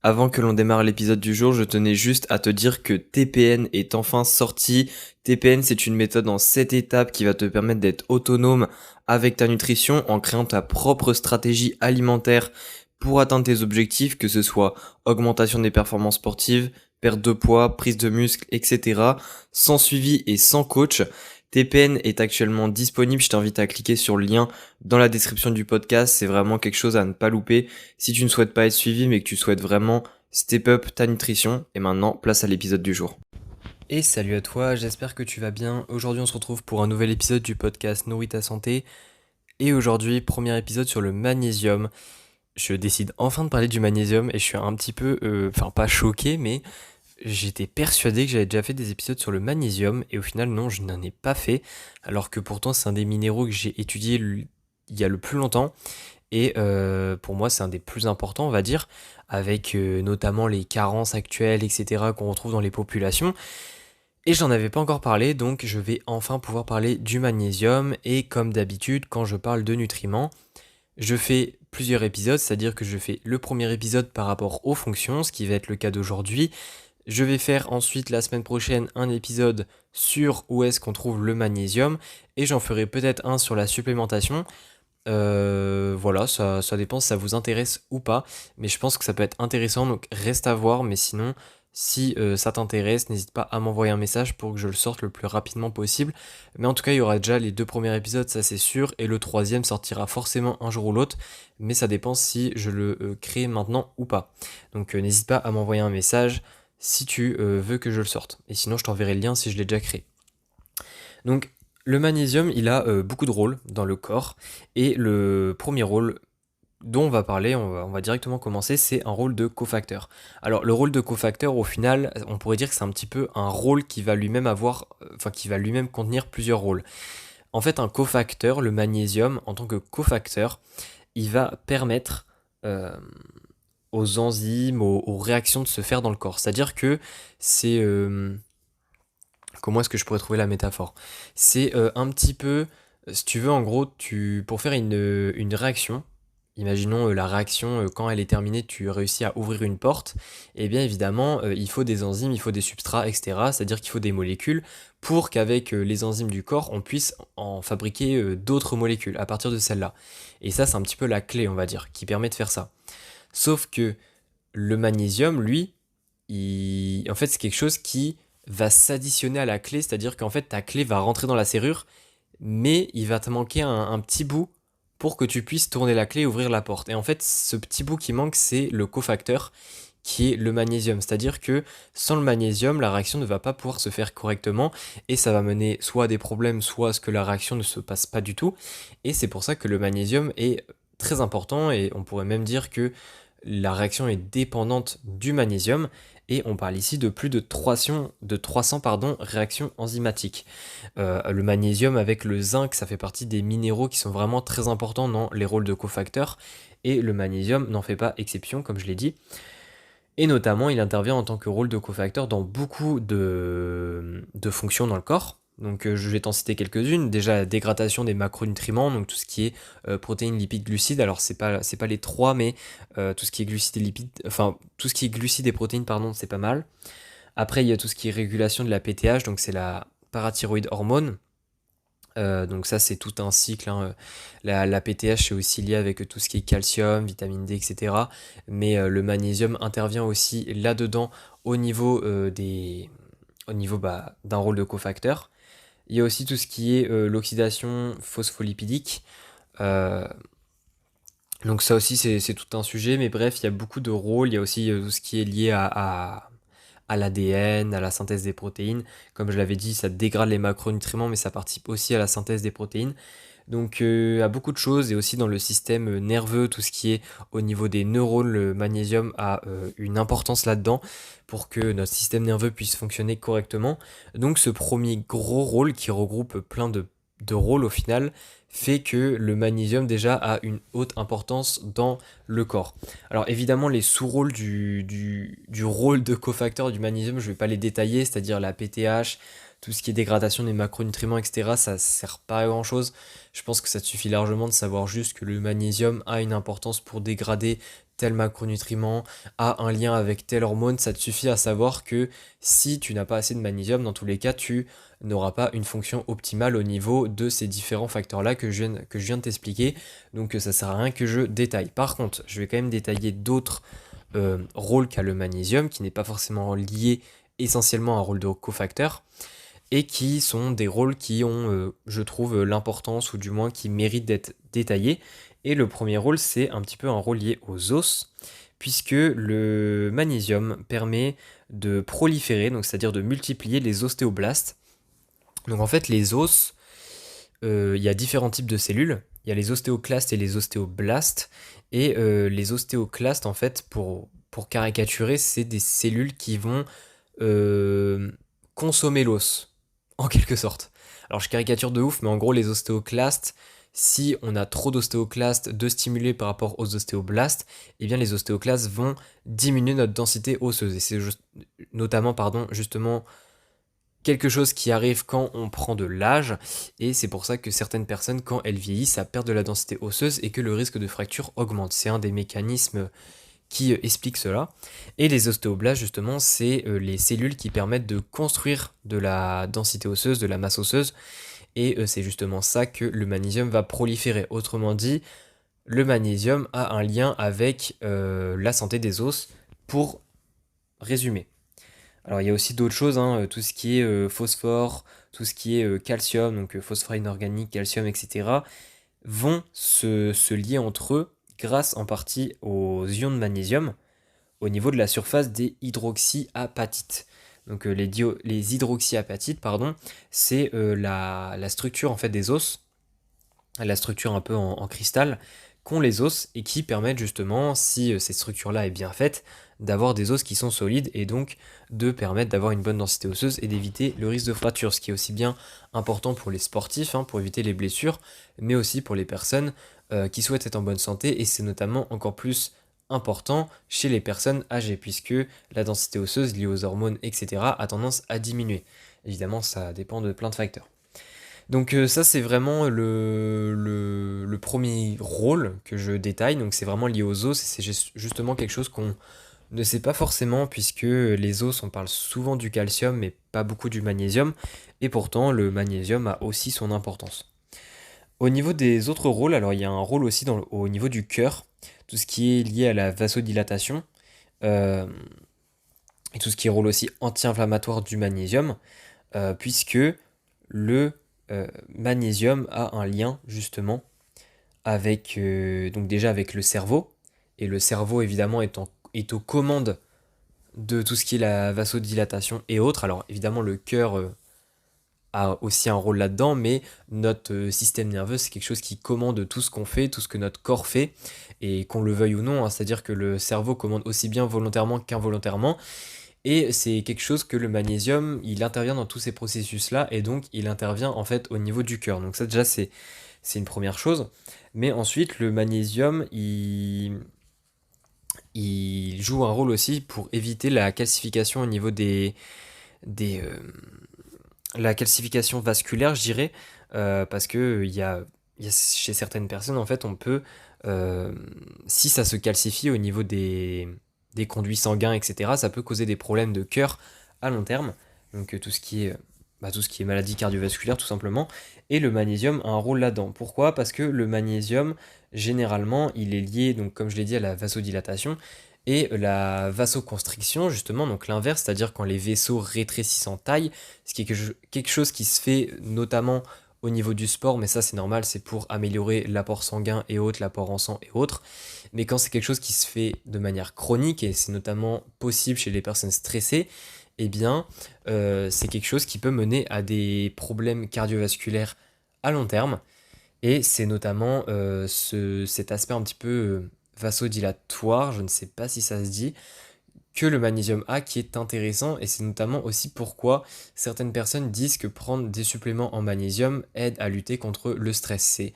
Avant que l'on démarre l'épisode du jour, je tenais juste à te dire que TPN est enfin sorti. TPN, c'est une méthode en 7 étapes qui va te permettre d'être autonome avec ta nutrition en créant ta propre stratégie alimentaire pour atteindre tes objectifs, que ce soit augmentation des performances sportives, perte de poids, prise de muscle, etc. Sans suivi et sans coach. TPN est actuellement disponible, je t'invite à cliquer sur le lien dans la description du podcast, c'est vraiment quelque chose à ne pas louper si tu ne souhaites pas être suivi mais que tu souhaites vraiment step up ta nutrition. Et maintenant, place à l'épisode du jour. Et salut à toi, j'espère que tu vas bien. Aujourd'hui on se retrouve pour un nouvel épisode du podcast Nourris ta santé. Et aujourd'hui, premier épisode sur le magnésium. Je décide enfin de parler du magnésium et je suis un petit peu, pas choqué, mais j'étais persuadé que j'avais déjà fait des épisodes sur le magnésium et au final non, je n'en ai pas fait, alors que pourtant c'est un des minéraux que j'ai étudié il y a le plus longtemps et pour moi c'est un des plus importants on va dire, avec notamment les carences actuelles etc. qu'on retrouve dans les populations. Et j'en avais pas encore parlé, donc je vais enfin pouvoir parler du magnésium et comme d'habitude quand je parle de nutriments, je fais plusieurs épisodes, c'est-à-dire que je fais le premier épisode par rapport aux fonctions, ce qui va être le cas d'aujourd'hui. Je vais faire ensuite la semaine prochaine un épisode sur où est-ce qu'on trouve le magnésium et j'en ferai peut-être un sur la supplémentation. Voilà, ça dépend si ça vous intéresse ou pas, mais je pense que ça peut être intéressant, donc reste à voir, mais sinon, si ça t'intéresse, n'hésite pas à m'envoyer un message pour que je le sorte le plus rapidement possible. Mais en tout cas, il y aura déjà les 2 premiers épisodes, ça c'est sûr, et le troisième sortira forcément un jour ou l'autre, mais ça dépend si je le crée maintenant ou pas. Donc n'hésite pas à m'envoyer un message si tu veux que je le sorte, et sinon je t'enverrai le lien si je l'ai déjà créé. Donc le magnésium, il a beaucoup de rôles dans le corps, et le premier rôle dont on va parler, on va directement commencer, c'est un rôle de cofacteur. Alors le rôle de cofacteur, au final, on pourrait dire que c'est un petit peu un rôle qui va lui-même qui va lui-même contenir plusieurs rôles. En fait, un cofacteur, le magnésium, en tant que cofacteur, il va permettre euh, aux enzymes, aux réactions de se faire dans le corps. C'est-à-dire que c'est... comment est-ce que je pourrais trouver la métaphore? C'est un petit peu, si tu veux, en gros, pour faire une réaction, imaginons la réaction, quand elle est terminée, tu réussis à ouvrir une porte, et bien évidemment, il faut des enzymes, il faut des substrats, etc. C'est-à-dire qu'il faut des molécules pour qu'avec les enzymes du corps, on puisse en fabriquer d'autres molécules à partir de celles-là. Et ça, c'est un petit peu la clé, on va dire, qui permet de faire ça. Sauf que le magnésium, lui, en fait, c'est quelque chose qui va s'additionner à la clé, c'est-à-dire qu'en fait, ta clé va rentrer dans la serrure, mais il va te manquer un petit bout pour que tu puisses tourner la clé et ouvrir la porte. Et en fait, ce petit bout qui manque, c'est le cofacteur, qui est le magnésium. C'est-à-dire que sans le magnésium, la réaction ne va pas pouvoir se faire correctement, et ça va mener soit à des problèmes, soit à ce que la réaction ne se passe pas du tout. Et c'est pour ça que le magnésium est très important, et on pourrait même dire que la réaction est dépendante du magnésium, et on parle ici de plus de 300 réactions enzymatiques. Le magnésium avec le zinc, ça fait partie des minéraux qui sont vraiment très importants dans les rôles de cofacteurs, et le magnésium n'en fait pas exception, comme je l'ai dit. Et notamment, il intervient en tant que rôle de cofacteur dans beaucoup de fonctions dans le corps. Donc je vais t'en citer quelques-unes. Déjà la dégradation des macronutriments, donc tout ce qui est protéines, lipides, glucides. Alors c'est pas les trois, mais tout ce qui est glucides et lipides, enfin tout ce qui est glucides et protéines, pardon, c'est pas mal. Après il y a tout ce qui est régulation de la PTH, donc c'est la parathyroïde hormone. Donc ça c'est tout un cycle, hein. La PTH c'est aussi lié avec tout ce qui est calcium, vitamine D, etc. Mais le magnésium intervient aussi là-dedans au niveau, d'un rôle de cofacteur. Il y a aussi tout ce qui est l'oxydation phospholipidique. Euh, donc ça aussi c'est tout un sujet, mais bref, il y a beaucoup de rôles. Il y a aussi tout ce qui est lié à l'ADN, à la synthèse des protéines. Comme je l'avais dit, ça dégrade les macronutriments, mais ça participe aussi à la synthèse des protéines. Donc à beaucoup de choses, et aussi dans le système nerveux, tout ce qui est au niveau des neurones, le magnésium a une importance là-dedans pour que notre système nerveux puisse fonctionner correctement. Donc ce premier gros rôle qui regroupe plein de rôles au final fait que le magnésium déjà a une haute importance dans le corps. Alors évidemment les sous-rôles du rôle de cofacteur du magnésium, je ne vais pas les détailler, c'est-à-dire la PTH, tout ce qui est dégradation des macronutriments, etc., ça sert pas à grand chose. Je pense que ça te suffit largement de savoir juste que le magnésium a une importance pour dégrader tel macronutriment, a un lien avec telle hormone. Ça te suffit à savoir que si tu n'as pas assez de magnésium, dans tous les cas, tu n'aura pas une fonction optimale au niveau de ces différents facteurs-là que je viens de t'expliquer. Donc ça sert à rien que je détaille. Par contre, je vais quand même détailler d'autres rôles qu'a le magnésium, qui n'est pas forcément lié essentiellement à un rôle de cofacteur, et qui sont des rôles qui ont, je trouve, l'importance, ou du moins qui méritent d'être détaillés. Et le premier rôle, c'est un petit peu un rôle lié aux os, puisque le magnésium permet de proliférer, donc c'est-à-dire de multiplier les ostéoblastes. Donc en fait, les os, il y a différents types de cellules. Il y a les ostéoclastes et les ostéoblastes. Et les ostéoclastes, en fait, pour caricaturer, c'est des cellules qui vont consommer l'os, en quelque sorte. Alors je caricature de ouf, mais en gros, les ostéoclastes, si on a trop d'ostéoclastes de stimulés par rapport aux ostéoblastes, eh bien les ostéoclastes vont diminuer notre densité osseuse. Et c'est notamment, pardon, justement quelque chose qui arrive quand on prend de l'âge, et c'est pour ça que certaines personnes, quand elles vieillissent, ça perd de la densité osseuse et que le risque de fracture augmente. C'est un des mécanismes qui explique cela. Et les ostéoblastes, justement, c'est les cellules qui permettent de construire de la densité osseuse, de la masse osseuse, et c'est justement ça que le magnésium va proliférer. Autrement dit, le magnésium a un lien avec la santé des os, pour résumer. Alors il y a aussi d'autres choses, hein, tout ce qui est phosphore, tout ce qui est calcium, donc phosphore inorganique, calcium, etc., vont se lier entre eux grâce en partie aux ions de magnésium au niveau de la surface des hydroxyapatites. Donc les hydroxyapatites, pardon, c'est la structure en fait des os, la structure un peu en cristal qu'ont les os, et qui permettent justement, si cette structure-là est bien faite, d'avoir des os qui sont solides, et donc de permettre d'avoir une bonne densité osseuse et d'éviter le risque de fracture, ce qui est aussi bien important pour les sportifs, hein, pour éviter les blessures, mais aussi pour les personnes qui souhaitent être en bonne santé, et c'est notamment encore plus important chez les personnes âgées, puisque la densité osseuse liée aux hormones, etc., a tendance à diminuer. Évidemment, ça dépend de plein de facteurs. Donc ça, c'est vraiment le premier rôle que je détaille, donc c'est vraiment lié aux os, et c'est justement quelque chose qu'on ne sait pas forcément, puisque les os, on parle souvent du calcium mais pas beaucoup du magnésium, et pourtant le magnésium a aussi son importance. Au niveau des autres rôles, alors il y a un rôle aussi au niveau du cœur, tout ce qui est lié à la vasodilatation, euh, et tout ce qui est rôle aussi anti-inflammatoire du magnésium, puisque le magnésium a un lien justement avec, donc déjà avec le cerveau, et le cerveau évidemment est aux commandes de tout ce qui est la vasodilatation et autres. Alors évidemment le cœur a aussi un rôle là-dedans, mais notre système nerveux, c'est quelque chose qui commande tout ce qu'on fait, tout ce que notre corps fait, et qu'on le veuille ou non, hein, c'est-à-dire que le cerveau commande aussi bien volontairement qu'involontairement, et c'est quelque chose que le magnésium, il intervient dans tous ces processus-là, et donc il intervient en fait au niveau du cœur. Donc ça déjà c'est une première chose. Mais ensuite le magnésium, il joue un rôle aussi pour éviter la calcification au niveau des la calcification vasculaire, je dirais, parce que il y a chez certaines personnes, en fait, on peut, euh, si ça se calcifie au niveau des conduits sanguins, etc., ça peut causer des problèmes de cœur à long terme. Donc tout ce qui est maladie cardiovasculaire, tout simplement. Et le magnésium a un rôle là-dedans. Pourquoi? Parce que le magnésium, généralement, il est lié, donc comme je l'ai dit, à la vasodilatation. Et la vasoconstriction, justement, donc l'inverse, c'est-à-dire quand les vaisseaux rétrécissent en taille, ce qui est quelque chose qui se fait notamment au niveau du sport, mais ça c'est normal, c'est pour améliorer l'apport sanguin et autres, l'apport en sang et autres. Mais quand c'est quelque chose qui se fait de manière chronique, et c'est notamment possible chez les personnes stressées, eh bien c'est quelque chose qui peut mener à des problèmes cardiovasculaires à long terme. Et c'est notamment cet aspect un petit peu vasodilatoire, je ne sais pas si ça se dit, que le magnésium a, qui est intéressant, et c'est notamment aussi pourquoi certaines personnes disent que prendre des suppléments en magnésium aide à lutter contre le stress. C'est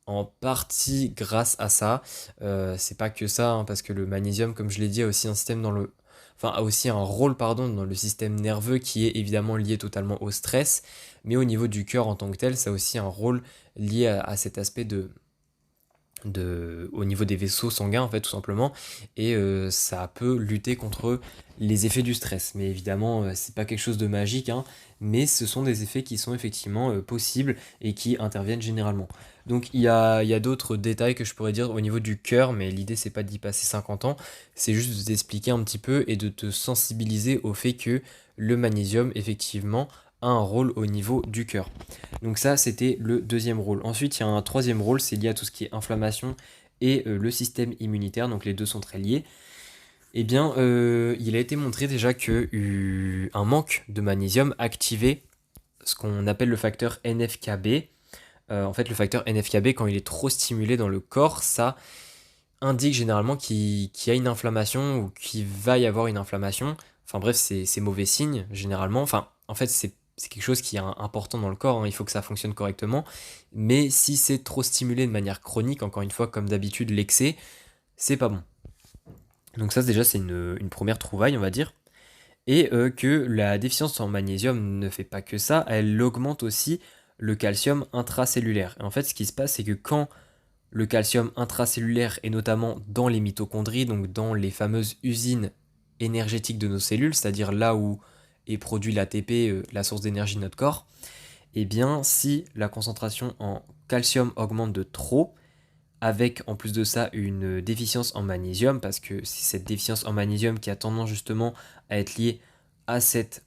en partie grâce à ça, c'est pas que ça, hein, parce que le magnésium, comme je l'ai dit, a aussi un système a aussi un rôle, pardon, dans le système nerveux qui est évidemment lié totalement au stress, mais au niveau du cœur en tant que tel, ça a aussi un rôle lié à cet aspect au niveau des vaisseaux sanguins en fait tout simplement, et ça peut lutter contre les effets du stress. Mais évidemment c'est pas quelque chose de magique, hein, mais ce sont des effets qui sont effectivement possibles et qui interviennent généralement. Donc il y a d'autres détails que je pourrais dire au niveau du cœur, mais l'idée c'est pas d'y passer 50 ans, c'est juste de t'expliquer un petit peu et de te sensibiliser au fait que le magnésium effectivement a un rôle au niveau du cœur. Donc ça, c'était le deuxième rôle. Ensuite, il y a un troisième rôle, c'est lié à tout ce qui est inflammation et le système immunitaire, donc les deux sont très liés. Eh bien, il a été montré déjà que un manque de magnésium activait ce qu'on appelle le facteur NF-κB. En fait, le facteur NF-κB, quand il est trop stimulé dans le corps, ça indique généralement qu'il y a une inflammation ou qu'il va y avoir une inflammation. Enfin bref, c'est mauvais signe généralement. Enfin, en fait, c'est quelque chose qui est important dans le corps, hein, il faut que ça fonctionne correctement. Mais si c'est trop stimulé de manière chronique, encore une fois, comme d'habitude, l'excès, c'est pas bon. Donc ça, déjà, c'est une première trouvaille, on va dire. Et que la déficience en magnésium ne fait pas que ça, elle augmente aussi le calcium intracellulaire. Et en fait, ce qui se passe, c'est que quand le calcium intracellulaire est notamment dans les mitochondries, donc dans les fameuses usines énergétiques de nos cellules, c'est-à-dire là où est produit l'ATP, la source d'énergie de notre corps, et bien si la concentration en calcium augmente de trop, avec en plus de ça une déficience en magnésium, parce que c'est cette déficience en magnésium qui a tendance justement à être liée à cette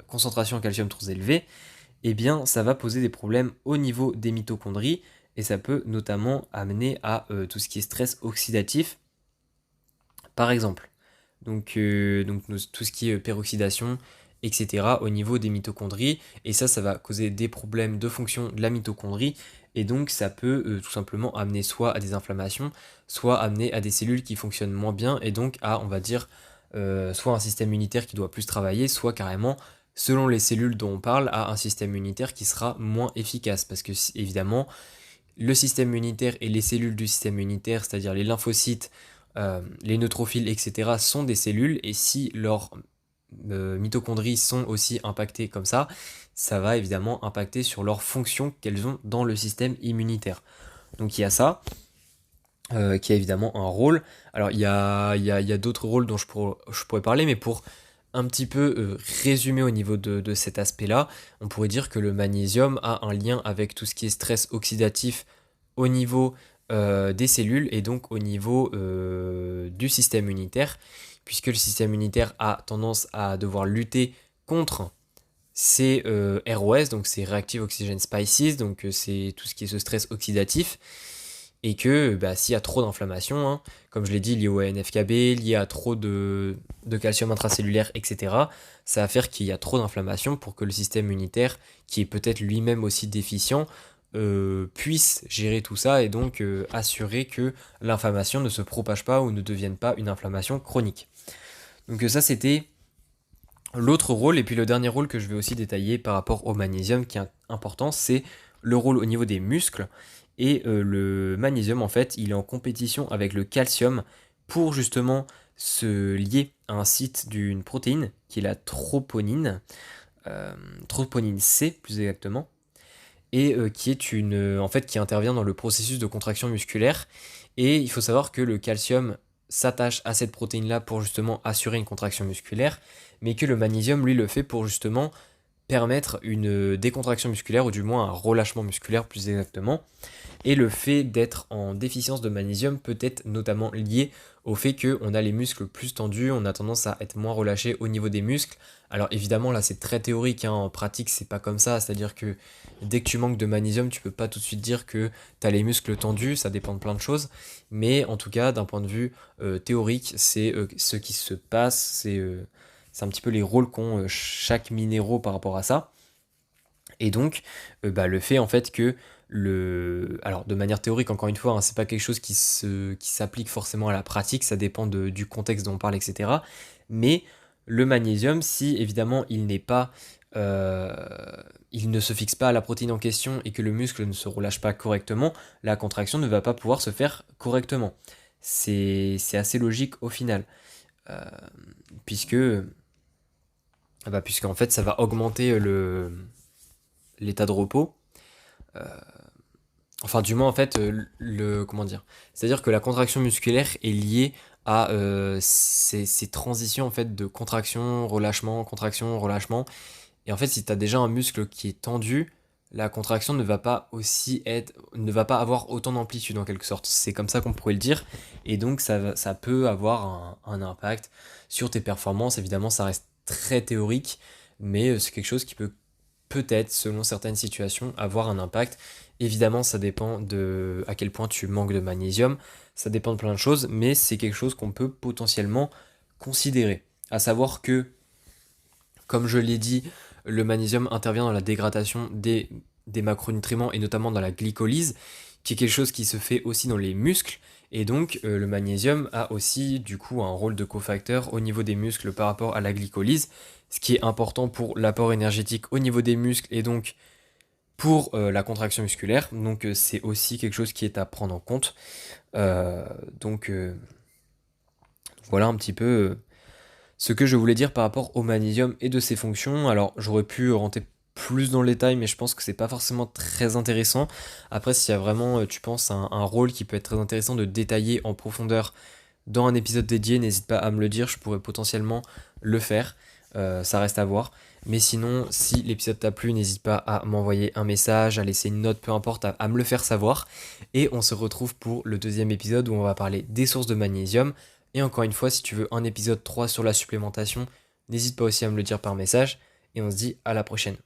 concentration en calcium trop élevée, eh bien ça va poser des problèmes au niveau des mitochondries, et ça peut notamment amener à tout ce qui est stress oxydatif, par exemple. Donc tout ce qui est peroxydation, etc. au niveau des mitochondries, et ça va causer des problèmes de fonction de la mitochondrie, et donc ça peut tout simplement amener soit à des inflammations, soit amener à des cellules qui fonctionnent moins bien, et donc à, on va dire, soit un système immunitaire qui doit plus travailler, soit carrément, selon les cellules dont on parle, à un système immunitaire qui sera moins efficace, parce que évidemment, le système immunitaire et les cellules du système immunitaire, c'est-à-dire les lymphocytes, les neutrophiles, etc., sont des cellules, et si leurs mitochondries sont aussi impactées comme ça va évidemment impacter sur leurs fonctions qu'elles ont dans le système immunitaire. Donc il y a ça, qui a évidemment un rôle. Alors il y a d'autres rôles dont je pourrais parler, mais pour un petit peu résumer au niveau de cet aspect-là, on pourrait dire que le magnésium a un lien avec tout ce qui est stress oxydatif au niveau des cellules, et donc au niveau du système immunitaire, puisque le système immunitaire a tendance à devoir lutter contre ces ROS, donc ces Reactive Oxygen Species, donc c'est tout ce qui est ce stress oxydatif, et que s'il y a trop d'inflammation, hein, comme je l'ai dit, lié au NF-κB, lié à trop de calcium intracellulaire, etc., ça va faire qu'il y a trop d'inflammation pour que le système immunitaire, qui est peut-être lui-même aussi déficient, puisse gérer tout ça, et donc assurer que l'inflammation ne se propage pas ou ne devienne pas une inflammation chronique. Donc ça, c'était l'autre rôle. Et puis le dernier rôle que je vais aussi détailler par rapport au magnésium qui est important, c'est le rôle au niveau des muscles. Et le magnésium, en fait, il est en compétition avec le calcium pour justement se lier à un site d'une protéine qui est la troponine, troponine C plus exactement, et qui est en fait, qui intervient dans le processus de contraction musculaire. Et il faut savoir que le calcium s'attache à cette protéine-là pour justement assurer une contraction musculaire, mais que le magnésium, lui, le fait pour justement permettre une décontraction musculaire, ou du moins un relâchement musculaire plus exactement. Et le fait d'être en déficience de magnésium peut être notamment lié au fait qu'on a les muscles plus tendus, on a tendance à être moins relâché au niveau des muscles. Alors évidemment là c'est très théorique, hein, en pratique c'est pas comme ça, c'est-à-dire que dès que tu manques de magnésium tu peux pas tout de suite dire que tu as les muscles tendus, ça dépend de plein de choses, mais en tout cas d'un point de vue théorique c'est ce qui se passe, c'est un petit peu les rôles qu'ont chaque minéraux par rapport à ça. Et donc, le fait en fait que alors de manière théorique encore une fois, hein, c'est pas quelque chose qui s'applique forcément à la pratique, ça dépend du contexte dont on parle, etc. Mais le magnésium, si évidemment il n'est pas, euh, il ne se fixe pas à la protéine en question et que le muscle ne se relâche pas correctement, la contraction ne va pas pouvoir se faire correctement. C'est assez logique au final. puisque, puisqu'en fait ça va augmenter l'état de repos. Euh, Enfin, du moins, en fait, comment dire? C'est-à-dire que la contraction musculaire est liée à ces transitions en fait de contraction, relâchement. Et en fait, si tu as déjà un muscle qui est tendu, la contraction ne va pas avoir autant d'amplitude en quelque sorte. C'est comme ça qu'on pourrait le dire. Et donc, ça peut avoir un impact sur tes performances. Évidemment, ça reste très théorique, mais c'est quelque chose qui peut peut-être, selon certaines situations, avoir un impact. Évidemment, ça dépend de à quel point tu manques de magnésium, ça dépend de plein de choses, mais c'est quelque chose qu'on peut potentiellement considérer. À savoir que, comme je l'ai dit, le magnésium intervient dans la dégradation des macronutriments et notamment dans la glycolyse, qui est quelque chose qui se fait aussi dans les muscles. Et donc, le magnésium a aussi du coup un rôle de cofacteur au niveau des muscles par rapport à la glycolyse, ce qui est important pour l'apport énergétique au niveau des muscles et donc pour la contraction musculaire. Donc, c'est aussi quelque chose qui est à prendre en compte. Euh, donc, voilà un petit peu ce que je voulais dire par rapport au magnésium et de ses fonctions. Alors, j'aurais pu rentrer plus dans le détail, mais je pense que c'est pas forcément très intéressant. Après, s'il y a vraiment, tu penses, un rôle qui peut être très intéressant de détailler en profondeur dans un épisode dédié, n'hésite pas à me le dire, je pourrais potentiellement le faire. Ça reste à voir. Mais sinon, si l'épisode t'a plu, n'hésite pas à m'envoyer un message, à laisser une note, peu importe, à me le faire savoir. Et on se retrouve pour le deuxième épisode où on va parler des sources de magnésium. Et encore une fois, si tu veux un épisode 3 sur la supplémentation, n'hésite pas aussi à me le dire par message. Et on se dit à la prochaine.